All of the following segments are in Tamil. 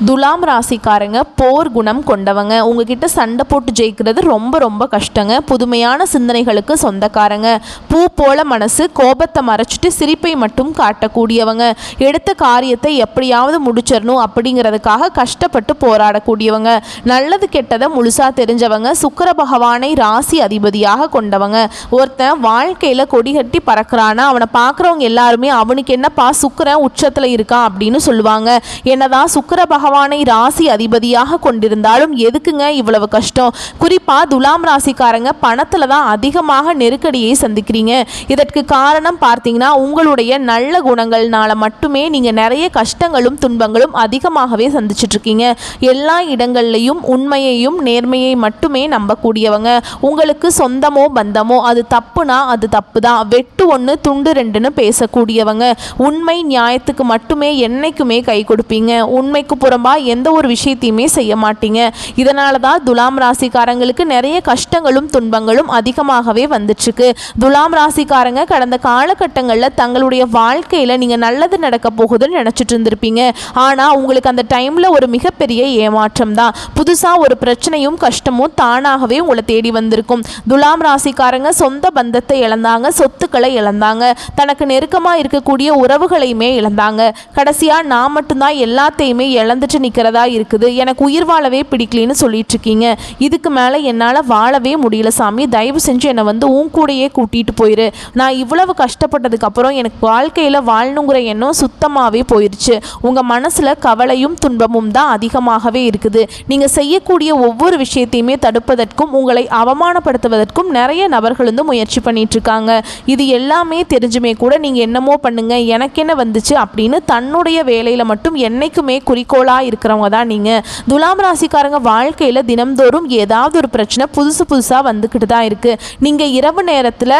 துலாம் ராசிக்காரங்க போர் குணம் கொண்டவங்க. உங்ககிட்ட சண்டை போட்டு ஜெயிக்கிறது ரொம்ப ரொம்ப கஷ்டங்க. புதுமையான சிந்தனைகளுக்கு சொந்தக்காரங்க. பூ போல மனசு, கோபத்தை மறைச்சிட்டு சிரிப்பை மட்டும் காட்டக்கூடியவங்க. எடுத்த காரியத்தை எப்படியாவது முடிச்சிடணும் அப்படிங்கிறதுக்காக கஷ்டப்பட்டு போராடக்கூடியவங்க. நல்லது கெட்டதை முழுசா தெரிஞ்சவங்க. சுக்கிர பகவானை ராசி அதிபதியாக கொண்டவங்க. ஒருத்தன் வாழ்க்கையில் கொடிகட்டி பறக்கிறானா அவனை பார்க்குறவங்க எல்லாருமே அவனுக்கு என்னப்பா சுக்கிரன் உச்சத்தில் இருக்கான் அப்படின்னு சொல்லுவாங்க. என்னதான் சுக்கிர பகவானை ராசி அதிபதியாக கொண்டிருந்தாலும் எதுக்குங்க இவ்வளவு கஷ்டம்? குறிப்பா துலாம் ராசிக்காரங்க பணத்துல தான் அதிகமாக நெருக்கடியை சந்திக்கிறீங்க. இதற்கு காரணம் பார்த்தீங்கன்னா உங்களுடைய நல்ல குணங்கள்னால மட்டுமே நீங்க நிறைய கஷ்டங்களும் துன்பங்களும் அதிகமாகவே சந்திச்சுட்டு இருக்கீங்க. எல்லா இடங்கள்லையும் உண்மையையும் நேர்மையை மட்டுமே நம்பக்கூடியவங்க. உங்களுக்கு சொந்தமோ பந்தமோ அது தப்புனா அது தப்பு தான், வெட்டு ஒன்று துண்டு ரெண்டுன்னு பேசக்கூடியவங்க. உண்மை நியாயத்துக்கு மட்டுமே என்னைக்குமே கை கொடுப்பீங்க. உண்மைக்கு புறம்பா எந்த ஒரு விஷயத்தையுமே செய்ய மாட்டீங்க. இதனால தான் துலாம் ராசிக்காரங்களுக்கு நிறைய கஷ்டங்களும் துன்பங்களும் அதிகமாகவே வந்துட்டுருக்கு. துலாம் ராசிக்காரங்க கடந்த காலகட்டங்களில் தங்களுடைய வாழ்க்கையில் நீங்கள் நல்லது நடக்க போகுதுன்னு நினச்சிட்டு இருந்திருப்பீங்க. ஆனால் உங்களுக்கு அந்த டைமில் ஒரு மிகப்பெரிய ஏமாற்றம் தான். புதுசாக ஒரு பிரச்சனையும் கஷ்டமும் தானாகவே உங்களை தேடி வந்திருக்கும். துலாம் ராசிக்காரங்க சொந்த பந்தத்தை இழந்தாங்க, சொத்துக்களை இழந்தாங்க, தனக்கு நெருக்கமாக இருக்கக்கூடிய உறவுகளையுமே இழந்தாங்க. கடைசியாக நான் மட்டும்தான் எல்லாத்தையுமே இழந்துட்டு நிற்கிறதா இருக்குது, எனக்கு உயிர் வாழவே பிடிக்கலன்னு சொல்லிட்டு இருக்கீங்க. இதுக்கு மேலே என்னால் வாழவே முடியல சாமி, தயவு செஞ்சு என்னை வந்து உன் கூடையே கூட்டிகிட்டு போயிரு. நான் இவ்வளவு கஷ்டப்பட்டதுக்கப்புறம் எனக்கு வாழ்க்கையில் வாழணுங்கிற எண்ணம் சுத்தமாகவே போயிடுச்சு. உங்கள் மனசில் கவலையும் துன்பமும் தான் அதிகமாகவே இருக்குது. நீங்கள் செய்யக்கூடிய ஒவ்வொரு விஷயத்தையுமே தடுப்பதற்கும் உங்களை அவமானப்படுத்துவதற்கும் நிறைய நபர்கள் வந்து முயற்சி பண்ணிட்டு இருக்காங்க. இது எல்லாமே தெரிஞ்சுமே கூட நீங்கள் என்னமோ பண்ணுங்க எனக்கு என்ன வந்துச்சு அப்படின்னு தன்னுடைய வேலையில் மட்டும் என்னைக்குமே குறிக்கோளாக இருக்கிறவங்க தான் நீங்கள். துலாம் ராசிக்காரங்க வாழ்க்கையில் தினம்தோறும் ஏதாவது ஒரு பிரச்சனை புதுசாக வந்துக்கிட்டு தான் இருக்குது. நீங்கள் இரவு நேரத்தில்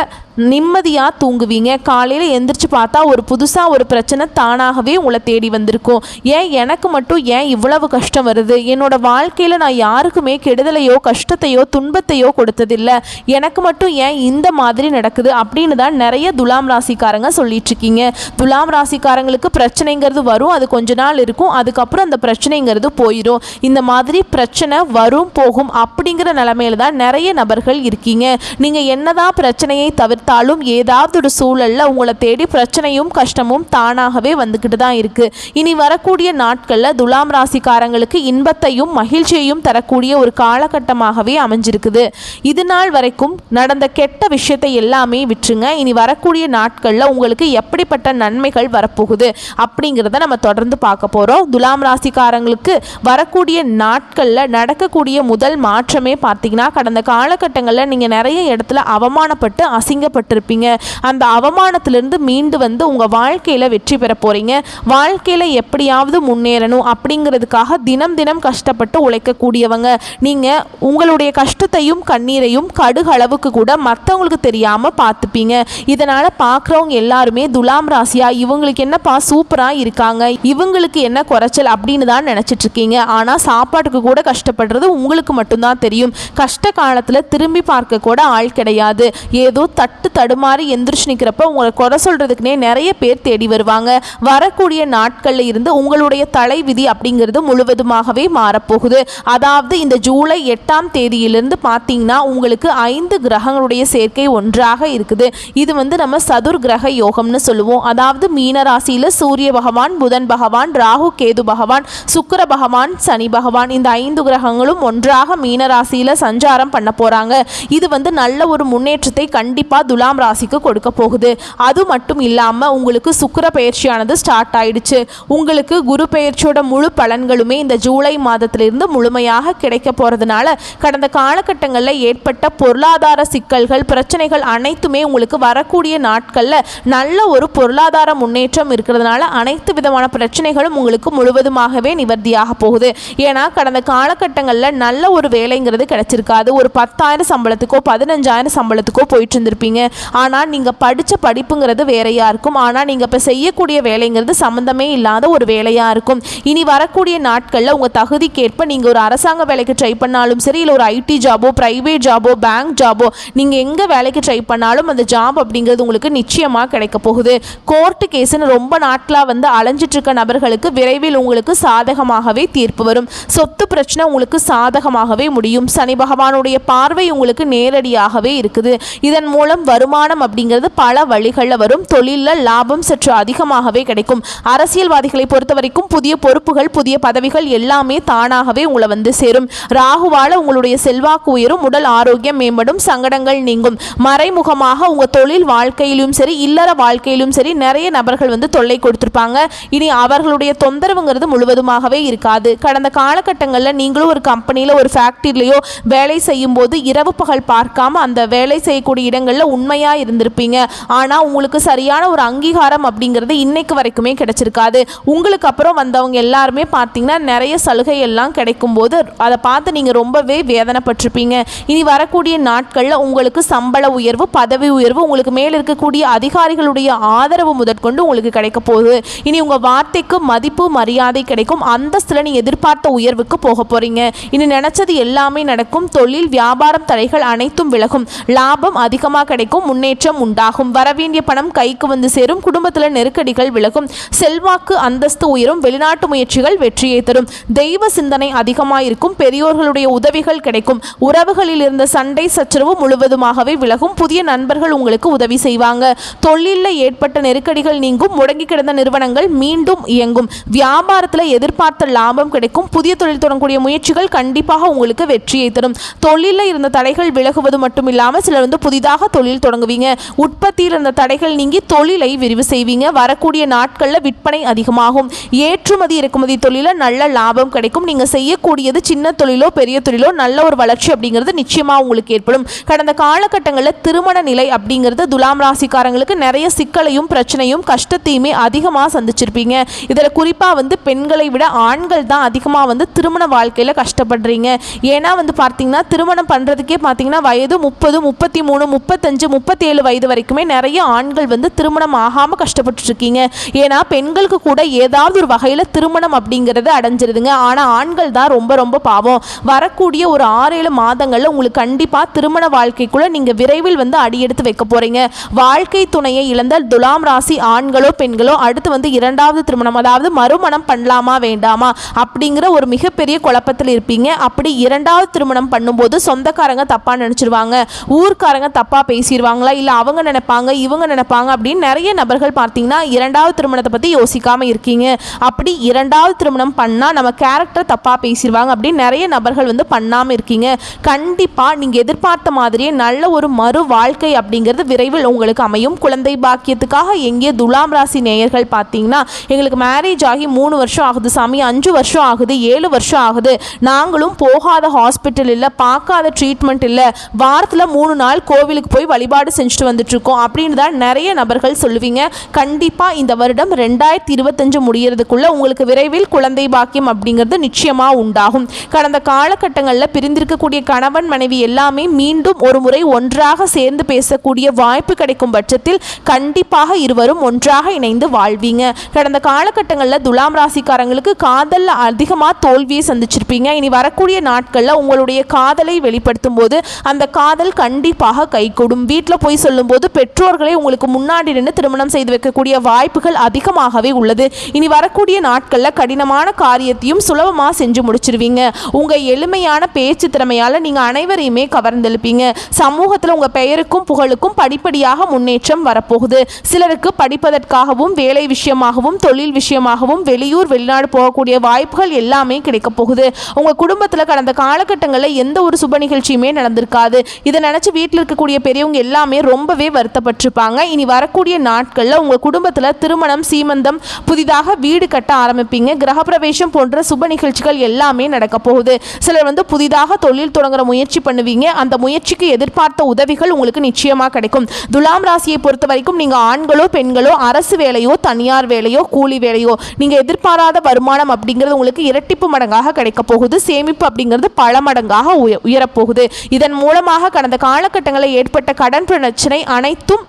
நிம்மதியாக தூங்குவீங்க, காலையில் எந்திரிச்சு பார்த்தா ஒரு புதுசாக ஒரு பிரச்சனை தானாகவே உங்களை தேடி வந்திருக்கும். ஏன் எனக்கு மட்டும் ஏன் இவ்வளவு கஷ்டம் வருது? என்னோட வாழ்க்கையில் நான் யாருக்குமே கெடுதலையோ கஷ்டத்தையோ துன்பத்தையோ கொடுத்ததில்லை, எனக்கு மட்டும் ஏன் இந்த மாதிரி நடக்குது அப்படின்னு தான் நிறைய துலாம் ராசிக்காரங்க சொல்லிட்டு இருக்கீங்க. துலாம் ராசிக்காரங்களுக்கு பிரச்சனைங்கிறது வரும், அது கொஞ்ச நாள் இருக்கும், அதுக்கப்புறம் அந்த பிரச்சனைங்கிறது போயிடும். இந்த மாதிரி பிரச்சனை வரும் போகும் அப்படிங்கிற நிலைமையில தான் நிறைய நபர்கள் இருக்கீங்க. நீங்கள் என்னதான் பிரச்சனையை தவிர்த்தாலும் ஏதாவது ஒரு சூழல்ல உங்களை தேடி பிரச்சனையும் கஷ்டமும் தானாகவே வந்துக்கிட்டு தான் இருக்கு. இனி வரக்கூடிய நாட்களில் துலாம் ராசிக்காரங்களுக்கு இன்பத்தையும் மகிழ்ச்சியையும் தரக்கூடிய ஒரு காலகட்டமாகவே அமைஞ்சிருக்குது. இது நாள் வரைக்கும் நடந்த கெட்ட விஷயத்தை எல்லாமே விட்டுருங்க. இனி வரக்கூடிய நாட்களில் உங்களுக்கு எப்படிப்பட்ட நன்மைகள் வரப்போகுது அப்படிங்கிறத நம்ம தொடர்ந்து பார்க்க போகிறோம். துலாம் ராசிக்காரங்களுக்கு வரக்கூடிய நாட்களில் நடக்கக்கூடிய முதல் மாற்றமே பார்த்தீங்கன்னா கடந்த காலகட்டங்களில் நீங்கள் நிறைய இடத்துல அவமானப்பட்டு அசிங்கப்பட்டிருப்பீங்க. அந்த அவமானத்திலிருந்து மீண்டு வந்து உங்கள் வாழ்க்கையில் வெற்றி பெற போகிறீங்க. வாழ்க்கையில் எப்படியாவது முன்னேறணும் அப்படிங்கிறதுக்காக தினம் தினம் கஷ்டப்பட்டு உழைக்கக்கூடியவங்க நீங்கள். உங்களுடைய கஷ்டத்தையும் கண்ணீரையும் கடுகளவுக்கு கூட மற்றவங்களுக்கு தெரியாமல் பார்த்துப்பீங்க. இதனால் பார்க்குறவங்க எல்லாருமே துலாம் ராசியா இவங்களுக்கு என்னப்பா சூப்பராக இருக்காங்க, இவங்களுக்கு என்ன குறைச்சல் அப்படின்னு தான் நினச்சிட்டு இருக்கீங்க. ஆனால் சாப்பாட்டுக்கு கூட கஷ்டப்படுறது உங்களுக்கு மட்டும்தான் தெரியும். கஷ்ட காலத்தில் திரும்பி பார்க்க கூட ஆள் கிடையாது. ஏதோ தட்டு தடுமாறி எந்திரிச்சு நிற்கிறப்ப உங்களை குறை சொல்கிறதுக்குனே நிறைய பேர் தேடி வருவாங்க. வரக்கூடிய நாட்களில் இருந்து உங்களுடைய தலைவிதி அப்படிங்கிறது முழுவதுமாகவே மாறப்போகுது. அதாவது இந்த ஜூலை 8ஆம் தேதியிலிருந்து பார்த்தீங்கன்னா உங்களுக்கு 5 கிரகங்களுடைய சேர்க்கை ஒன்றாக இருக்குது. இது வந்து நம்ம சதுர் கிரக யோகம்னு சொல்லுவோம். அதாவது மீனராசியில் சூரிய பகவான், புதன் பகவான், ராகு கேது பகவான், சுக்கிர பகவான், சனி பகவான், இந்த 5 கிரகங்களும் ஒன்றாக மீனராசியில் சஞ்சாரம் பண்ண போகிறாங்க. இது வந்து நல்ல ஒரு முன்னேற்றத்தை கண்டிப்பாக துலாம் ராசிக்கு கொடுக்க போகுது. அது மட்டும் இல்லாமல் உங்களுக்கு சுக்கிர பயிற்சியானது ஸ்டார்ட் ஆயிடுச்சு. உங்களுக்கு குரு பயிற்சியோட முழு பலன்களுமே இந்த ஜூலை மாதத்திலிருந்து முழுமையாக கிடைக்க போகிறதுனால கடந்த காலகட்டங்களில் ஏற்பட்ட பொருளாதார சிக்கல்கள் பிரச்சனைகள் அனைத்துமே உங்களுக்கு வரக்கூடிய நாட்களில் நல்ல ஒரு பொருளாதார முன்னேற்றம் இருக்கிறதுனால அனைத்து விதமான பிரச்சனைகளும் உங்களுக்கு முழுவதுமாகவே நிவர்த்தியாக போகுது. ஏன்னா கடந்த காலகட்டங்களில் நல்ல ஒரு வேலைங்கிறது கிடைச்சிருக்காது. ஒரு 10,000 சம்பளத்துக்கோ 15,000 சம்பளத்துக்கோ போயிட்டு இருந்திருப்பீங்க. ஆனால் நீங்கள் படித்த படிப்புங்கிறது வேறையாக இருக்கும். ஆனால் நீங்கள் இப்போ செய்யக்கூடிய வேலைங்கிறது சம்மந்தமே இல்லாத ஒரு வேலையாக இருக்கும். இனி வரக்கூடிய நாட்களில் உங்கள் தகுதிக்கேற்ப நீங்கள் ஒரு அரசாங்க வேலைக்கு ட்ரை பண்ணாலும் சரி, இல்லை ஒரு ஐடி ஜாபோ, ப்ரைவேட் ஜாபோ, பேங்க் ஜாபோ, நீங்கள் எங்கே வேலைக்கு ட்ரை பண்ணாலும் அந்த ஜாப் அப்படிங்கிறது உங்களுக்கு நிச்சயமாக கிடைக்க போகுது. கோர்ட்டு கேஸுன்னு ரொம்ப நாட்களாக வந்து அலைஞ்சிட்டு இருக்க நபர்களுக்கு விரைவில் உங்களுக்கு சாதகமாகவே தீர்ப்பு வரும். சொத்து பிரச்சனை உங்களுக்கு சாதகமாகவே முடியும். சனி பகவானுடைய பார்வை உங்களுக்கு நேரடியாகவே இருக்குது. இதன் மூலம் வருமானம் அப்படிங்கிறது பல வழிகளில் வரும். தொழிலில் லாபம் சற்று அதிகமாகவே கிடைக்கும். அரசியல்வாதிகளை பொறுத்த வரைக்கும் புதிய பொறுப்புகள், புதிய பதவிகள் எல்லாமே தானாகவே உங்களை வந்து சேரும். ராகுவால உங்களுடைய செல்வாக்கு உயரும், உடல் ஆரோக்கியம் மேம்படும், சங்கடங்கள் நீங்கும். மறைமுகமாக உங்க தொழில் வாழ்க்கையிலும் சரி, இல்லற வாழ்க்கையிலும் சரி நிறைய நபர்கள் வந்து தொல்லை கொடுத்திருப்பாங்க. இனி அவர்களுடைய தொந்தரவுங்கிறது முழுவதுமாகவே இருக்காது. கடந்த காலகட்டங்களில் நீங்களும் ஒரு கம்பெனியில், ஒரு ஃபேக்டரியிலையோ வேலை செய்யும் போது இரவு பகல் பார்க்காம அந்த வேலை செய்யக்கூடிய இடங்களில் உண்மையாக இருந்திருப்பீங்க. ஆனால் உங்களுக்கு சரியான ஒரு அங்கீகாரம் அப்படிங்கிறது இன்னைக்கு வரைக்குமே கிடைச்சிருக்காது. உங்களுக்கு அப்புறம் வந்தவங்க எல்லாருமே பார்த்தீங்கன்னா நிறைய சலுகை எல்லாம் கிடைக்கும் போது அதை பார்த்து நீங்கள் ரொம்பவே வேதனைப்பட்டிருப்பீங்க. இனி வரக்கூடிய நாட்களில் உங்களுக்கு சம்பள உயர்வு, பதவி உயர்வு, உங்களுக்கு மேல் இருக்கக்கூடிய அதிகாரிகளுடைய ஆதரவு முதற்கொண்டு உங்களுக்கு கிடைக்க போகுது. இனி உங்கள் வார்த்தைக்கு மதிப்பு, மரியாதை கிடைக்கும். அந்தஸ்தில் நீங்கள் எதிர்பார்த்த உயர்வுக்கு போக போகிறீங்க. இனி நினைச்சது எல்லாமே நடக்கும். தொழில் வியாபாரம் தடைகள் அனைத்தும் விலகும். லாபம் அதிகமாக கிடைக்கும். முன்னேற்றம் உண்டாகும். வரவேண்டிய பணம் கைக்கு வந்து சேரும். குடும்பத்தில் நெருக்கடிகள் விலகும். செல்வாக்கு, அந்தஸ்து உயரும். வெளிநாட்டு முயற்சிகள் வெற்றியை தரும். தெய்வ சிந்தனை அதிகமாக இருக்கும். பெரியோர்களுடைய உதவிகள் கிடைக்கும். உறவுகளில் இருந்த சண்டை சச்சரவு முழுவதுமாகவே விலகும். புதிய நண்பர்கள் உங்களுக்கு உதவி செய்வாங்க. தொழிலில் ஏற்பட்ட நெருக்கடிகள் நீங்கும். முடங்கி கிடந்த நிறுவனங்கள் மீண்டும் இயங்கும். வியாபாரத்தில் எதிர்பார்த்த லாபம் கிடைக்கும். புதிய தொழில் தொடங்கக்கூடிய முயற்சிகள் கண்டிப்பாக உங்களுக்கு வெற்றியை தரும். தொழிலில் இருந்த தடைகள் விலகுவது மட்டும் இல்லாமல் சிலர் வந்து புதிதாக தொழில் தொடங்குவீங்க. உற்பத்தியில் இருந்த தடைகள் நீங்கி தொழிலை விரிவு செய்வீங்க. வரக்கூடிய நாட்களில் விற்பனை அதிகமாகும். ஏற்றுமதி இறக்குமதி தொழிலில் நல்ல லாபம் கிடைக்கும். நீங்கள் செய்யக்கூடியது சின்ன தொழிலோ பெரிய தொழிலோ நல்ல ஒரு வளர்ச்சி அப்படிங்கிறது நிச்சயமாக உங்களுக்கு ஏற்படும். கடந்த காலகட்டங்களில் திருமண நிலை அப்படிங்கிறது துலாம் ராசிக்காரங்களுக்கு நிறைய சிக்கலையும் பிரச்சனையும் கஷ்டத்தையுமே அதிகமாக சந்திச்சிருப்பீங்க. இதில் குறிப்பாக வந்து பெண்களை விட ஆண்கள் தான் அதிகமாக வந்து திருமண வாழ்க்கையில் கஷ்டப்படுறீங்க. ஏன்னா வந்து பார்த்தீங்கன்னா திருமணம் பண்ணுறதுக்கே பார்த்தீங்கன்னா வயது 30, 33, 35, 37 வயது வரைக்குமே நிறைய ஆண்கள் வந்து திருமணம் ஆகாமல் கஷ்டப்பட்டு இருக்கீங்க. ஏன்னா பெண்களுக்கு கூட ஏதாவது ஒரு வகையில் திருமணம் அப்படிங்கிறது அடைஞ்சிருதுங்க. ஆனால் ஆண்கள் தான் ரொம்ப ரொம்ப பாவம். வரக்கூடிய ஒரு 6-7 மாதங்களில் உங்களுக்கு கண்டிப்பாக திருமண வாழ்க்கைக்குள்ளே நீங்கள் விரைவில் வந்து அடியெடுத்து வைக்க போகிறீங்க. வாழ்க்கை துணையை இழந்த துலாம் ராசி ஆண்களோ பெண்களோ அடுத்து வந்து 2வது திருமணம், அதாவது மறுமணம் பண்ணலாமா வேண்டாமா அப்படிங்கிற ஒரு மிகப்பெரிய குழப்பத்தில் இருப்பீங்க. அப்படி 2வது திருமணம் பண்ணும்போது சொந்தக்காரங்க தப்பாக நினச்சிருவாங்க, ஊர்க்காரங்க தப்பாக பேசிடுவாங்களா, இல்லை அவங்க நினைப்பாங்க இவங்க நினைப்பாங்க அப்படின்னு நிறைய நபர்கள் பார்த்தீங்கன்னா 2வது திருமணத்தை பற்றி யோசிக்காமல் இருக்கீங்க. அப்படி 2வது திருமணம் பண்ணால் நம்ம கேரக்டர் தப்பாக பேசிடுவாங்க அப்படின்னு நிறைய நபர்கள் வந்து பண்ணாமல் இருக்கீங்க. கண்டிப்பாக நீங்கள் எதிர்பார்த்த மாதிரியே நல்ல ஒரு மறு வாழ்க்கை அப்படிங்கிறது விரைவில் உங்களுக்கு அமையும். குழந்தை பாக்கியத்துக்காக எங்கே துலாம் ராசி நேயர்கள் பார்த்தீங்கன்னா எங்களுக்கு மேரேஜ் ஆகி 3 வருஷம் ஆகுது சாமி, 5 வருஷம் ஆகுது, 7 வருஷம் ஆகுது, நாங்களும் போகாத ஹாஸ்பிட்டல் இல்லை, பார்க்காத ட்ரீட்மெண்ட் இல்லை, வாரத்தில் 3 நாள் கோவிலுக்கு போய் வழிபாடு செஞ்சுட்டு வந்துட்டு இருக்கோம் அப்படின்னு தான் நிறைய நபர்கள் சொல்லுவீங்க. கண்டிப்பாக இந்த வருடம் 2025 முடியறதுக்குள்ள உங்களுக்கு விரைவில் குழந்தை பாக்கியம் அப்படிங்கிறது நிச்சயமாக உண்டாகும். கடந்த காலகட்டங்களில் பிரிந்திருக்கக்கூடிய கணவன் மனைவி எல்லாமே மீண்டும் ஒரு முறை ஒன்றாக சேர்ந்து பேசக்கூடிய வாய்ப்பு கிடைக்கும் பட்சத்தில் கண்டிப்பாக இருவரும் ஒன்றாக இணைந்து வாழ்வீங்க. கடந்த காலகட்டங்களில் துலாம் ராசிக்காரங்களுக்கு காதலில் அதிகமாக தோல்வியை சந்திச்சிருப்பீங்க. இனி வரக்கூடிய நாட்களில் உங்களுடைய காதலை வெளிப்படுத்தும் போது அந்த காதல் கண்டிப்பாக கைகூடும். வீட்டில் போய் சொல்லும்போது பெற்றோர்களை உங்களுக்கு முன்னாடி நின்று திருமணம் செய்து வைக்கக்கூடிய வாய்ப்புகள் அதிகமாகவே உள்ளது. இனி வரக்கூடிய நாட்களில் கடினமான காரியத்தையும் சுலபமாக செஞ்சு முடிச்சிருவீங்க. உங்கள் எளிமையான பேச்சு திறமையால் நீங்கள் அனைவரையுமே கவர்ந்தெழுப்பீங்க. சமூகத்தில் உங்கள் பெயருக்கும் புகழுக்கும் படிப்படியாக முன்னேற்றம் வரப்போகுது. சிலருக்கு படிப்பதற்காகவும் வேலை விஷயமாகவும் தொழில் விஷயமாகவும் வெளியூர் வெளிநாடு போகக்கூடிய வாய்ப்புகள் எல்லாமே கிடைக்க போகுது. உங்கள் குடும்பத்தில் கடந்த காலகட்டங்களில் எந்த ஒரு சுப நிகழ்ச்சியுமே நடந்திருக்காது. இதை நினச்சி வீட்டில் இருக்கக்கூடிய பெரியவங்க எல்லாமே ரொம்பவே வருத்தப்பட்டிருப்பாங்க. இனி வரக்கூடிய நாட்களில் உங்கள் குடும்பத்தில் திருமணம், சீமந்தம், புதிதாக வீடு கட்ட ஆரம்பிப்பீங்க. கிரகப்பிரவேசம் போன்ற சுப நிகழ்ச்சிகள் எல்லாமே நடக்க போகுது. சிலர் வந்து புதிதாக தொழில் தொடங்குற முயற்சி பண்ணுவீங்க. அந்த முயற்சிக்கு எதிர்பார்த்த உதவிகள் உங்களுக்கு நிச்சயமாக கிடைக்கும். துலாம் ராசியை பொறுத்த வரைக்கும் நீங்கள் ஆண்களோ பெண்களோ அரசு வேலையோ தனியார் வேலையோ கூலி வேலையோ நீங்கள் எதிர்பாராத வருமானம் அப்படிங்கிறது உங்களுக்கு இரட்டிப்பு மடங்காக கிடைக்க போகுது. சேமிப்பு அப்படிங்கிறது பல மடங்காக உயரப்போகுது. இதன் மூலமாக கடந்த காலகட்டங்களில் ஏற்பட்ட கடன் பிரச்சனை அனைத்தும்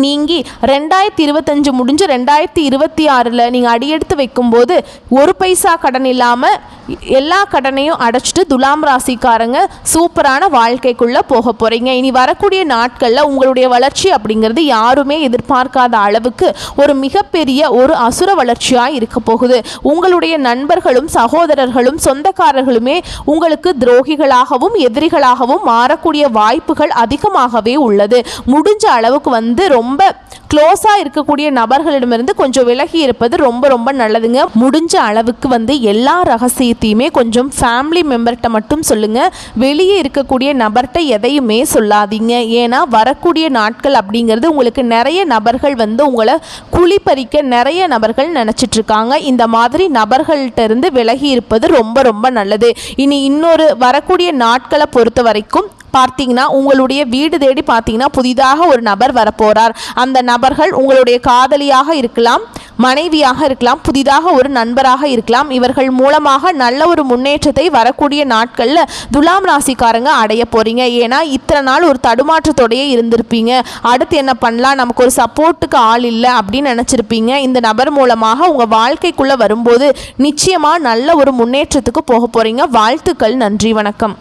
நீங்கி 2025 முடிஞ்சு 2026 நீங்கள் அடியெடுத்து வைக்கும்போது ஒரு பைசா கடன் இல்லாமல் எல்லா கடனையும் அடைச்சிட்டு துலாம் ராசிக்காரங்க சூப்பரான வாழ்க்கைக்குள்ளே போக போகிறீங்க. இனி வரக்கூடிய நாட்களில் உங்களுடைய வளர்ச்சி அப்படிங்கிறது யாருமே எதிர்பார்க்காத அளவுக்கு ஒரு மிகப்பெரிய ஒரு அசுர வளர்ச்சியாக இருக்க போகுது. உங்களுடைய நண்பர்களும் சகோதரர்களும் சொந்தக்காரர்களுமே உங்களுக்கு துரோகிகளாகவும் எதிரிகளாகவும் மாறக்கூடிய வாய்ப்புகள் அதிகமாகவே உள்ளது. முடிஞ்ச அளவுக்கு ரொம்ப க்ளோஸாக இருக்கக்கூடிய நபர்களிடமிருந்து கொஞ்சம் விலகி இருப்பது ரொம்ப ரொம்ப நல்லதுங்க. முடிஞ்ச அளவுக்கு எல்லா ரகசியத்தையுமே கொஞ்சம் ஃபேமிலி மெம்பர்கிட்ட மட்டும் சொல்லுங்கள். வெளியே இருக்கக்கூடிய நபர்கிட்ட எதையுமே சொல்லாதீங்க. ஏன்னா வரக்கூடிய நாட்கள் அப்படிங்கிறது உங்களுக்கு நிறைய நபர்கள் உங்களை குழிப்பறிக்க நிறைய நபர்கள் நினச்சிட்ருக்காங்க. இந்த மாதிரி நபர்கள்ட்ட இருந்து விலகி இருப்பது ரொம்ப ரொம்ப நல்லது. இனி இன்னொரு வரக்கூடிய நாட்களை பொறுத்த வரைக்கும் பார்த்தீங்கன்னா உங்களுடைய வீடு தேடி பார்த்தீங்கன்னா புதிதாக ஒரு நபர் வரப்போகிறார். அந்த நபர்கள் உங்களுடைய காதலியாக இருக்கலாம், மனைவியாக இருக்கலாம், புதிதாக ஒரு நண்பராக இருக்கலாம். இவர்கள் மூலமாக நல்ல ஒரு முன்னேற்றத்தை வரக்கூடிய நாட்களில் துலாம் ராசிக்காரங்க அடைய போகிறீங்க. ஏன்னா இத்தனை நாள் ஒரு தடுமாற்றத்தோடையே இருந்திருப்பீங்க. அடுத்து என்ன பண்ணலாம், நமக்கு ஒரு சப்போர்ட்டுக்கு ஆள் இல்லை அப்படின்னு நினச்சிருப்பீங்க. இந்த நபர் மூலமாக உங்கள் வாழ்க்கைக்குள்ளே வரும்போது நிச்சயமாக நல்ல ஒரு முன்னேற்றத்துக்கு போக போகிறீங்க. வாழ்த்துக்கள். நன்றி, வணக்கம்.